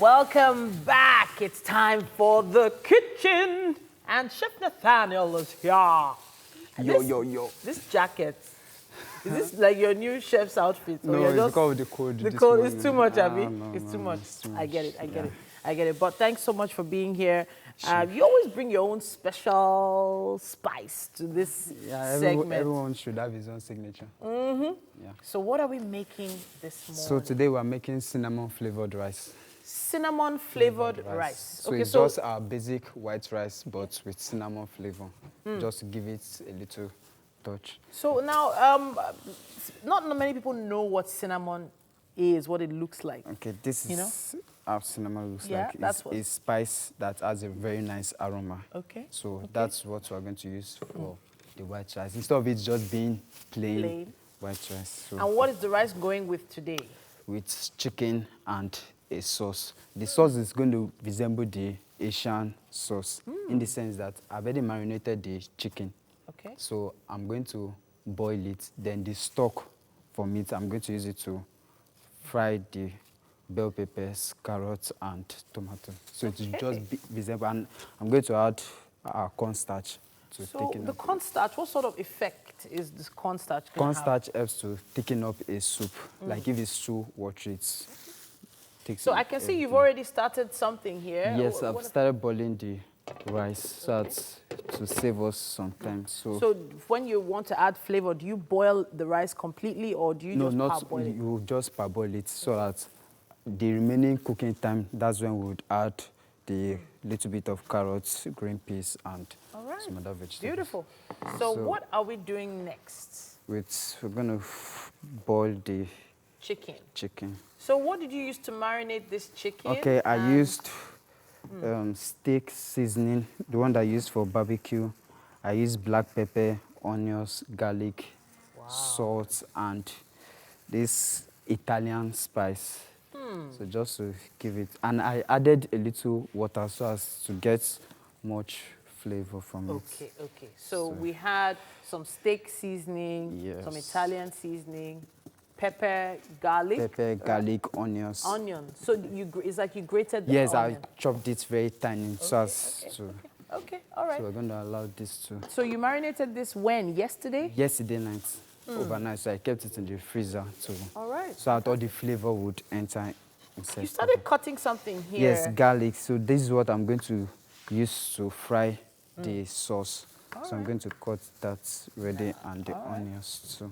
Welcome back. It's time for the kitchen. And Chef Nathanael is here. Yo. This jacket, is this like your new chef's outfit? No, it's because of the cold. The cold is too much, Abby. No, it's too much. It's too much. I get it. But thanks so much for being here. You always bring your own special spice to this segment. Everyone should have his own signature. Yeah. So what are we making this morning? So today we're making cinnamon flavored rice. Cinnamon flavored rice. So it's just our basic white rice, but with cinnamon flavor. Just to give it a little touch. So now, not many people know what cinnamon is, what it looks like. Okay, this is how cinnamon looks like. That's it's a spice that has a very nice aroma. Okay. So that's what we're going to use for the white rice. Instead of it just being plain white rice. So and what is the rice going with today? With chicken and a sauce. The sauce is going to resemble the Asian sauce in the sense that I've already marinated the chicken. Okay. So I'm going to boil it. Then the stock from it, I'm going to use it to fry the bell peppers, carrots, and tomato. So it will just resemble. And I'm going to add cornstarch to thicken up. So the cornstarch, what sort of effect is this cornstarch going to have? Cornstarch helps to thicken up a soup. Like if it's too watery, so I can see you've already started something here. Yes, I've started boiling the rice so that's to save us some time. So when you want to add flavor, do you boil the rice completely or do you just parboil it? You just parboil it so that the remaining cooking time, that's when we would add the little bit of carrots, green peas, and some other vegetables. Beautiful. So what are we doing next? We're going to boil the chicken. So what did you use to marinate this chicken? Okay, I used steak seasoning, the one that I used for barbecue. I used black pepper, onions, garlic, salt, and this Italian spice. So just to give it, and I added a little water so as to get much flavor from it. Okay. So we had some steak seasoning, some Italian seasoning, pepper, garlic, onions. So it's like you grated the onion. Yes, I chopped it very tiny so as to. Okay, all right. So we're going to allow this to. So you marinated this when? Yesterday? Yesterday night, overnight. So I kept it in the freezer too. All right. So I thought the flavor would enter inside. You started cutting something here. Yes, garlic. So this is what I'm going to use to fry the sauce. So I'm going to cut that ready and the onions too.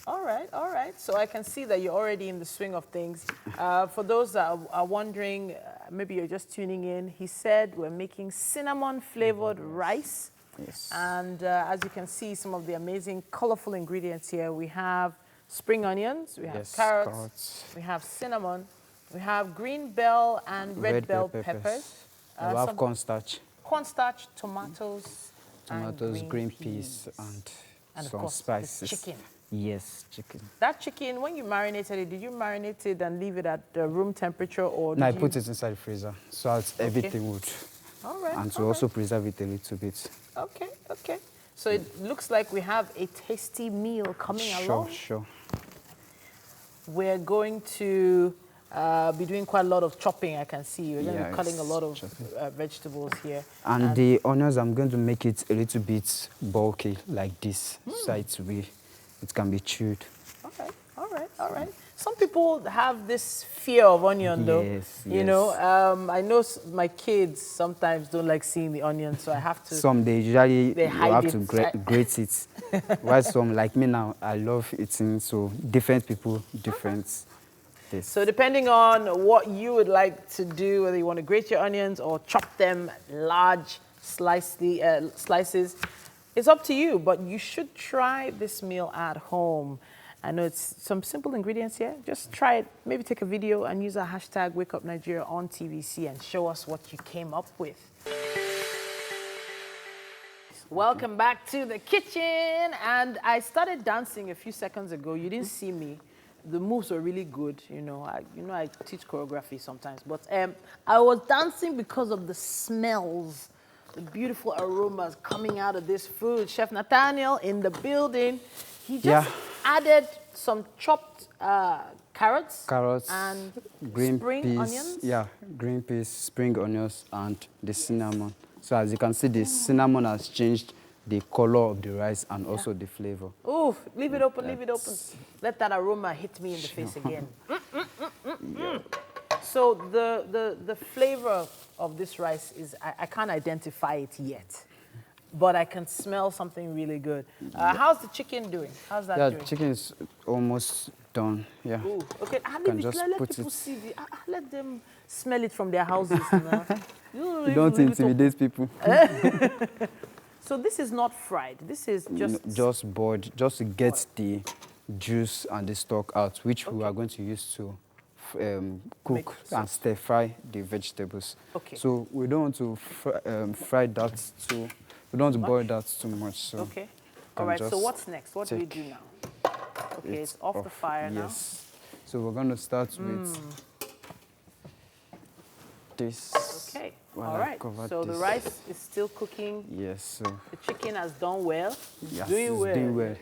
All right. So I can see that you're already in the swing of things. For those that are wondering, maybe you're just tuning in, he said we're making cinnamon-flavored rice. Yes. And as you can see, some of the amazing, colorful ingredients here. We have spring onions, we have carrots, we have cinnamon, we have green bell and red bell peppers. We have cornstarch. Cornstarch, tomatoes, and green peas, and of some course, spices. Chicken. Yes, chicken. That chicken, when you marinated it, did you marinate it and leave it at room temperature, or No, I put it inside the freezer so that everything would. All right. And to also preserve it a little bit. Okay. So it looks like we have a tasty meal coming along. Sure. We're going to be doing quite a lot of chopping, I can see. We're going to be cutting a lot of vegetables here. And the onions, I'm going to make it a little bit bulky like this, so it can be chewed. All right. Some people have this fear of onion, though. Yes. You know, I know my kids sometimes don't like seeing the onion, so I have to. Some they hide have to grate it. While some, like me now, I love eating. So different people, different tastes. So depending on what you would like to do, whether you want to grate your onions or chop them large slices, it's up to you. But you should try this meal at home. I know it's some simple ingredients here. Just try it. Maybe take a video and use our hashtag WakeUpNigeria on TVC and show us what you came up with. Welcome back to the kitchen. And I started dancing a few seconds ago. You didn't see me. The moves were really good. I teach choreography sometimes. But I was dancing because of the smells, the beautiful aromas coming out of this food. Chef Nathanael in the building. He just added some chopped Carrots, and and green spring peas. onions? Yeah, green peas, spring onions, and the cinnamon. So as you can see, the cinnamon has changed the color of the rice and also the flavor. Ooh, leave it open, leave it open. That's- Let that aroma hit me in the face again. So the flavor of this rice is, I can't identify it yet, but I can smell something really good. How's the chicken doing? How's that Yeah, doing? chicken is almost done. Yeah. Ooh, okay, Can leave it, just let put people it- see the, let them smell it from their houses now. You don't intimidate people. So this is not fried. This is just Just boiled, just to get the juice and the stock out, which we are going to use to Make cook and stir fry the vegetables. Okay. So we don't want to fry that too. We don't want to boil that too much. So Okay. can All right. So just what's next? What do we take do now? Okay, it's off the fire now. Yes. So we're going to start with this. Okay. while All I right. cover So the this. rice is still cooking. Yes. So The chicken has done well. yes, Doing it's well. doing well.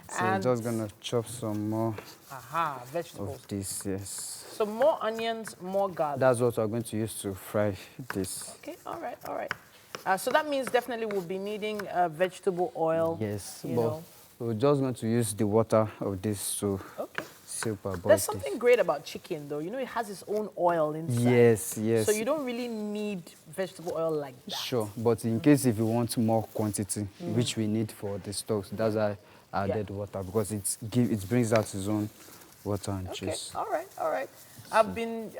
So we're And just gonna chop some more aha, vegetables. of this. Yes. So more onions, more garlic. That's what we're going to use to fry this. Okay. All right. All right. So that means definitely we'll be needing vegetable oil. Yes, You but know. we're just going to use the water of this to Okay. super boil There's this. something great about chicken, though. You know, it has its own oil inside. Yes, yes. So you don't really need vegetable oil like that. Sure, but in case if you want more quantity, which we need for the stocks, that's why I added water, because it brings out its own water and Okay. juice. All right. All right. I've been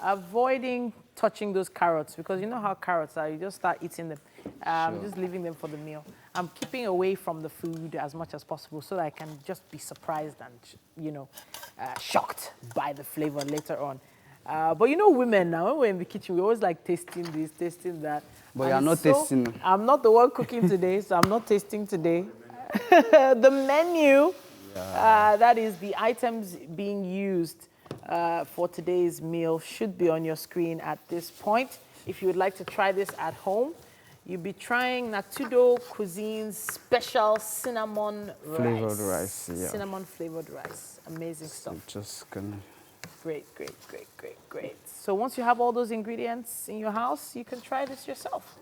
avoiding touching those carrots because you know how carrots are. You just start eating them. Just leaving them for the meal. I'm keeping away from the food as much as possible so that I can just be surprised and shocked by the flavor later on. But you know, women now, when we're in the kitchen, we always like tasting this, tasting that. But And you're not so, tasting. I'm not the one cooking today, so I'm not tasting today. The menu, that is the items being used for today's meal, should be on your screen at this point. If you would like to try this at home, you'll be trying Natido Cuisine's special cinnamon Flavored rice, yeah. Cinnamon flavored rice. Amazing So stuff. just gonna. Great, great, great, great, great. So once you have all those ingredients in your house, you can try this yourself.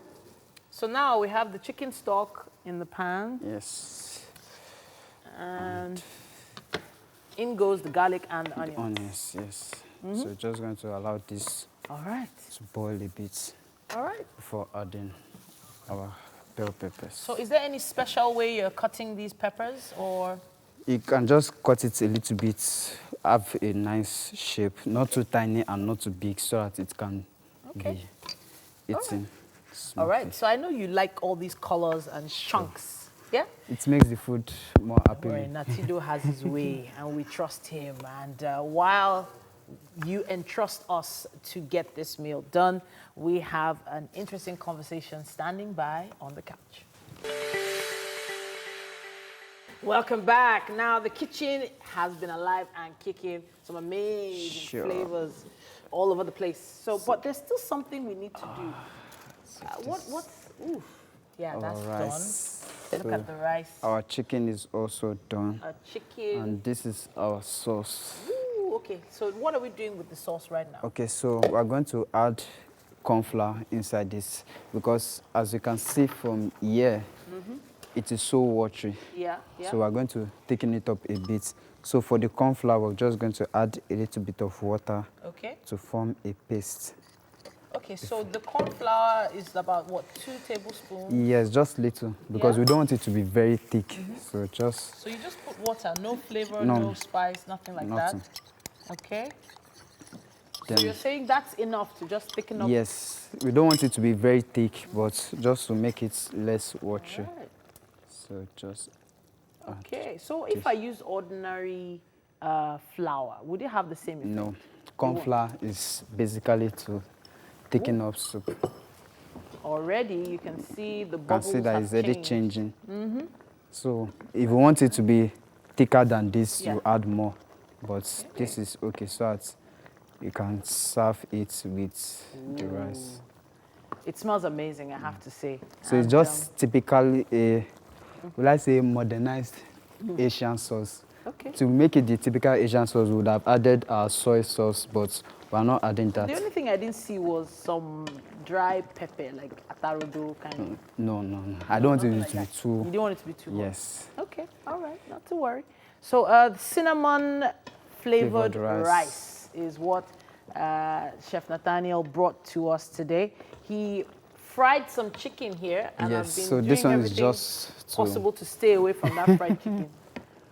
So now we have the chicken stock in the pan, Yes. and in goes the garlic and the onions. Onions, yes. So just going to allow this All right, to boil a bit all right. before adding our bell peppers. So is there any special way you're cutting these peppers, or? You can just cut it a little bit, have a nice shape, not too tiny and not too big, so that it can Okay. be eaten. All right, smoothly. so I know you like all these colors and chunks, yeah? It makes the food more Right, appealing. Natido has his way, and we trust him. And while you entrust us to get this meal done, we have an interesting conversation standing by on the couch. Welcome back. Now, the kitchen has been alive and kicking. Some amazing Sure. flavors all over the place. So, but there's still something we need to do. Ooh. Yeah, that's rice. done. Look at the rice. Our chicken is also done. A chicken. And this is our sauce. Ooh, okay. So what are we doing with the sauce right now? Okay, so we're going to add corn flour inside this, because as you can see from here, it is so watery. Yeah, yeah. So we're going to thicken it up a bit. So for the corn flour, we're just going to add a little bit of water Okay. to form a paste. Okay, so the corn flour is about, what, 2 tablespoons? Yes, just little, because Yeah. we don't want it to be very thick. So just So you just put water, no flavor, None. no spice, nothing like Nothing. that? Okay. Then- So you're saying that's enough to just thicken up? yes, we don't want it to be very thick, but just to make it less watery. Right. So just Okay, so if I use ordinary flour, would it have the same effect? no. Corn won't. flour is basically to thicken up soup. You Already, you can see the can bubbles see that have it's already changed. changing. So if you want it to be thicker than this, Yeah. you add more. But this is okay, so that you can serve it with the rice. It smells amazing, I have to say. So it's And, just typically a, will I say, modernized Asian sauce. Okay. To make it the typical Asian sauce, we would have added our soy sauce, but we're not adding that. The only thing I didn't see was some dry pepper, like atarodo kind of. No. I don't want it Nothing to like be that. too. You don't want it to be too hot? Yes. Okay, all right, not to worry. So the cinnamon flavored Flavored rice. rice is what Chef Nathanael brought to us today. He fried some chicken here, and Yes, I've been so doing this one is everything just to- possible to stay away from that fried chicken,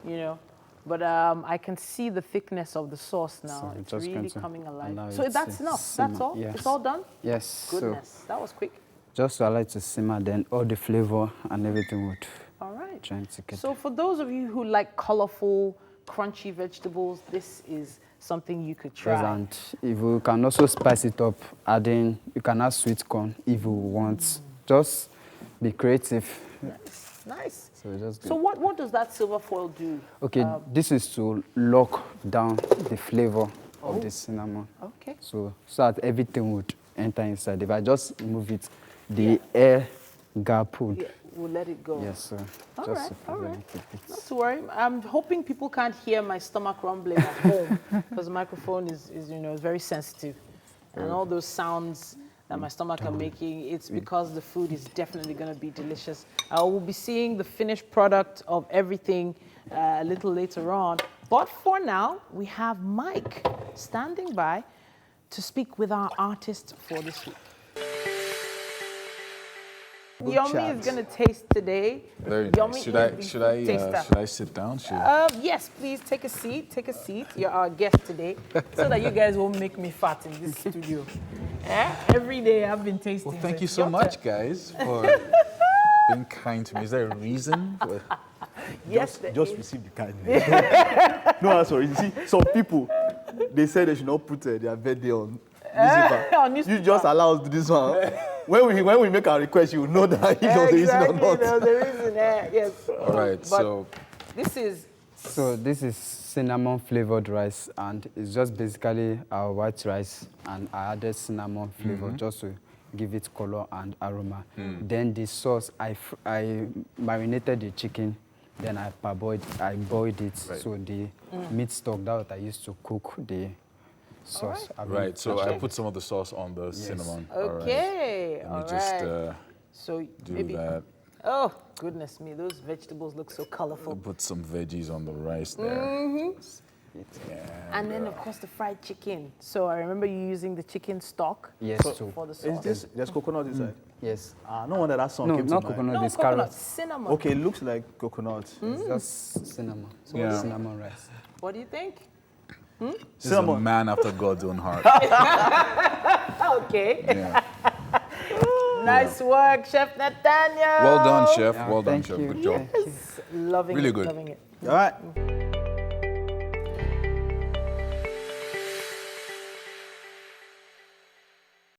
you know. But I can see the thickness of the sauce now. So It's just really going to coming allow alive. it So that's to enough. simmer, That's all. yes. It's all done. Yes. Goodness, that was quick. So just to allow it to simmer, then all the flavor and everything would All right. join together. So for those of you who like colorful, crunchy vegetables, this is something you could try. Yes, and if you can also spice it up, adding, you can add sweet corn if you want. Just be creative. Nice. So just So what does that silver foil do? Okay, this is to lock down the flavor of the cinnamon. Okay. So that everything would enter inside. If I just remove it, the air gap would. Yeah, we'll let it go. Yes, sir. All Just right, to all prevent right. it. Not to worry. I'm hoping people can't hear my stomach rumbling at home because the microphone is very sensitive. And all those sounds that my stomach are making, it's because the food is definitely going to be delicious. I will be seeing the finished product of everything a little later on. But for now, we have Mike standing by to speak with our artist for this week. Yummy is going to taste today. Very Yummy nice. is the food taster. Should I sit down? Yes, please take a seat. Take a seat. You're our guest today, so that you guys won't make me fat in this studio. Every day I've been tasting. Well, thank you it's so your much, turn. guys, for being kind to me. Is there a reason? Yes, there Just is. receive the kindness. No, I'm sorry. You see, some people, they say they should not put their birthday on newspaper. On newspaper. You just allow us to do this one. When we make our request, you will know that if there's a reason or Exactly, not. there's a reason. Yes. All right, But so this is So this is cinnamon flavored rice, and it's just basically our white rice, and I added cinnamon flavor just to give it color and aroma. Then the sauce, I marinated the chicken, then I boiled it. Right. So the meat stock that I used to cook the sauce. right, so I put some of the sauce on the cinnamon. All right. okay. Let All me just right. So do maybe. that. Oh goodness me, those vegetables look so colorful. Put some veggies on the rice there. And then of course the fried chicken. So I remember you using the chicken stock Yes, for the Is sauce. this, there's coconut inside. yes. No wonder that song No, came to not mind. coconut, No, it's coconut, carrot. cinnamon. Okay, it looks like coconut. It's just cinnamon. So Yeah. cinnamon rice. What do you think? This is a Cinnamon. man after God's own heart. Okay. Yeah. Nice work, Chef Nathanael. Well done, chef. Yeah, Well done, thank chef. you. Good job. Loving Really it, good. loving it. All right.